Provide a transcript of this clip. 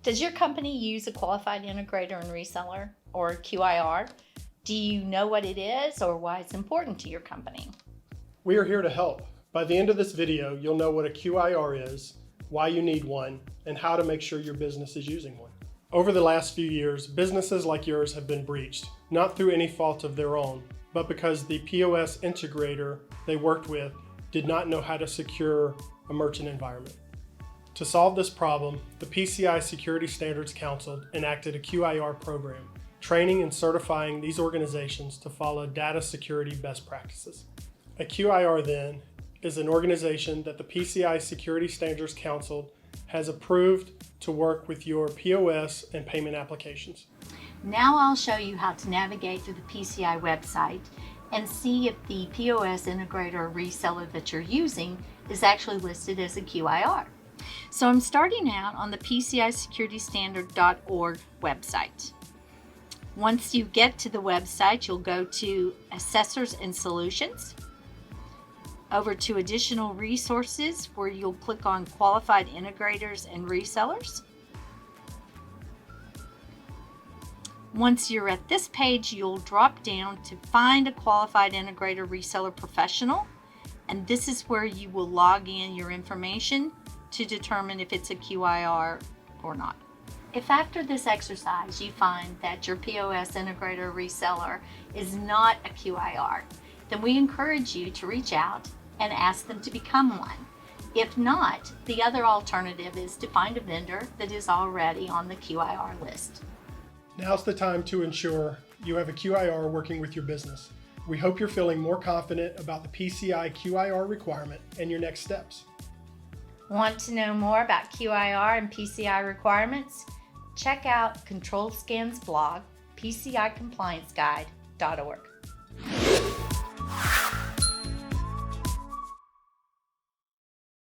Does your company use a Qualified Integrator and Reseller, or QIR? Do you know what it is or why it's important to your company? We are here to help. By the end of this video, you'll know what a QIR is, why you need one, and how to make sure your business is using one. Over the last few years, businesses like yours have been breached, not through any fault of their own, but because the POS integrator they worked with did not know how to secure a merchant environment. To solve this problem, the PCI Security Standards Council enacted a QIR program, training and certifying these organizations to follow data security best practices. A QIR, then, is an organization that the PCI Security Standards Council has approved to work with your POS and payment applications. Now I'll show you how to navigate through the PCI website and see if the POS integrator or reseller that you're using is actually listed as a QIR. So I'm starting out on the PCISecurityStandard.org website. Once you get to the website, you'll go to Assessors and Solutions, over to Additional Resources, where you'll click on Qualified Integrators and Resellers. Once you're at this page, you'll drop down to Find a Qualified Integrator Reseller Professional, and this is where you will log in your information to determine if it's a QIR or not. If after this exercise you find that your POS integrator reseller is not a QIR, then we encourage you to reach out and ask them to become one. If not, the other alternative is to find a vendor that is already on the QIR list. Now's the time to ensure you have a QIR working with your business. We hope you're feeling more confident about the PCI QIR requirement and your next steps. Want to know more about QIR and PCI requirements? Check out ControlScan's blog, PCIComplianceGuide.org.